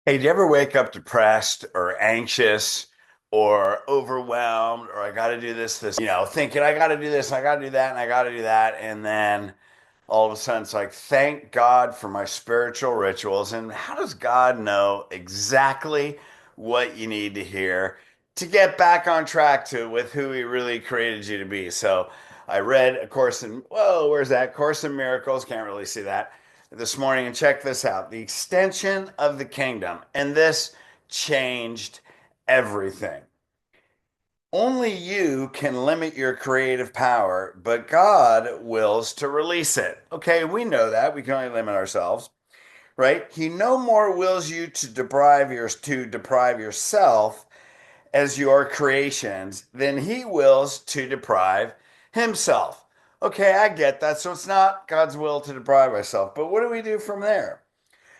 Hey, do you ever wake up depressed or anxious or overwhelmed or I got to do this, thinking I got to do this, and I got to do that, and I got to do that. And then all of a sudden it's like, thank God for my spiritual rituals. And how does God know exactly what you need to hear to get back on track to with who He really created you to be? So I read A Course in, whoa, where's that? Course in Miracles. Can't really see that this morning. And check this out, the extension of the kingdom. And this changed everything. Only you can limit your creative power, but God wills to release it. Okay, we know that. We can only limit ourselves, right? He no more wills you to deprive yourself as your creations than he wills to deprive himself. Okay, I get that. So it's not God's will to deprive myself. But what do we do from there?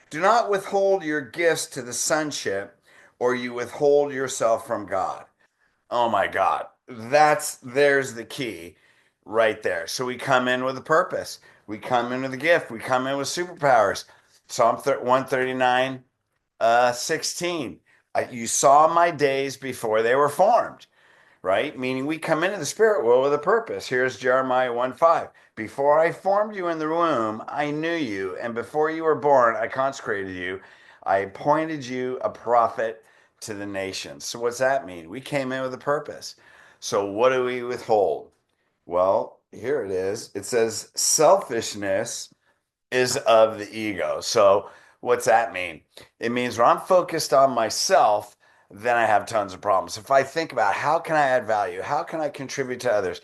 Do not withhold your gifts to the sonship, or you withhold yourself from God. Oh my God. There's the key right there. So we come in with a purpose. We come in with a gift. We come in with superpowers. Psalm 139, 16. You saw my days before they were formed, right? Meaning we come into the spirit world with a purpose. Here's Jeremiah 1:5. Before I formed you in the womb, I knew you. And before you were born, I consecrated you. I appointed you a prophet to the nations. So what's that mean? We came in with a purpose. So what do we withhold? Well, here it is. It says selfishness is of the ego. So what's that mean? It means when I'm focused on myself, then I have tons of problems. If I think about how can I add value? How can I contribute to others?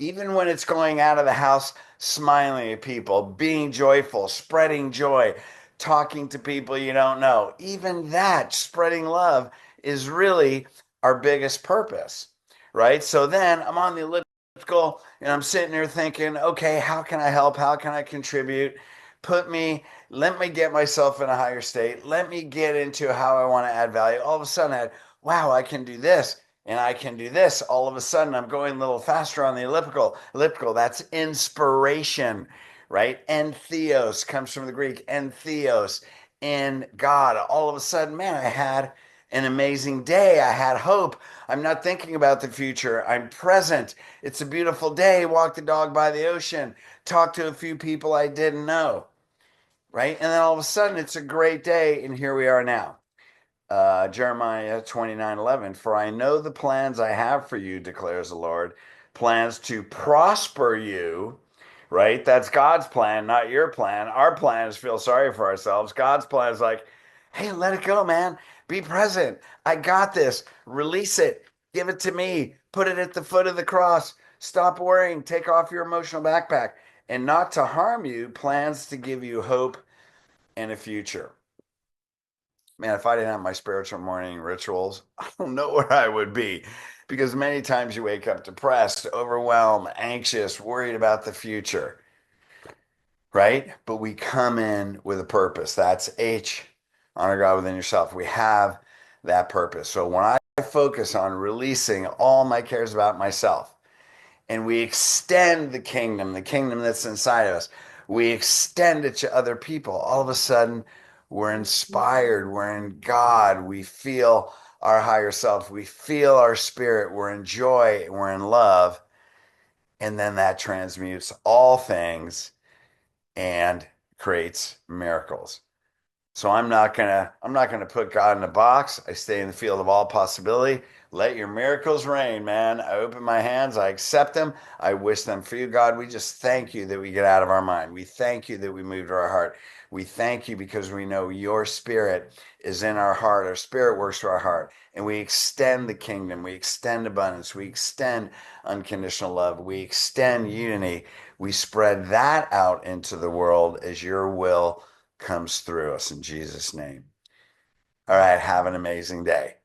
Even when it's going out of the house, smiling at people, being joyful, spreading joy, talking to people you don't know, even that, spreading love is really our biggest purpose, right? So then I'm on the elliptical and I'm sitting there thinking, okay, how can I help? How can I contribute? Let me get myself in a higher state. Let me get into how I want to add value. All of a sudden, wow, I can do this and I can do this. All of a sudden, I'm going a little faster on the elliptical. That's inspiration, right? Entheos comes from the Greek, entheos, in God. All of a sudden, man, I had an amazing day. I had hope. I'm not thinking about the future. I'm present. It's a beautiful day. Walk the dog by the ocean. Talk to a few people I didn't know, right? And then all of a sudden, it's a great day, and here we are now. Jeremiah 29:11. For I know the plans I have for you, declares the Lord, plans to prosper you, right? That's God's plan, not your plan. Our plan is feel sorry for ourselves. God's plan is like, hey, let it go, man. Be present. I got this. Release it. Give it to me. Put it at the foot of the cross. Stop worrying. Take off your emotional backpack. And not to harm you, plans to give you hope and a future. Man, if I didn't have my spiritual morning rituals, I don't know where I would be, because many times you wake up depressed, overwhelmed, anxious, worried about the future, right? But we come in with a purpose. That's H, honor God within yourself. We have that purpose. So when I focus on releasing all my cares about myself, and we extend the kingdom that's inside of us. We extend it to other people. All of a sudden, we're inspired. We're in God. We feel our higher self. We feel our spirit. We're in joy. We're in love. And then that transmutes all things and creates miracles. So I'm not gonna put God in a box. I stay in the field of all possibility. Let your miracles rain, man. I open my hands, I accept them, I wish them for you. God, we just thank you that we get out of our mind. We thank you that we move to our heart. We thank you because we know your spirit is in our heart. Our spirit works to our heart. And we extend the kingdom. We extend abundance. We extend unconditional love. We extend unity. We spread that out into the world as your will comes through us in Jesus' name. All right, have an amazing day.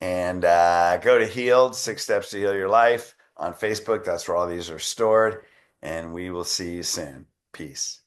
And go to Healed, 6 Steps to Heal Your Life on Facebook. That's where all these are stored. And we will see you soon. Peace.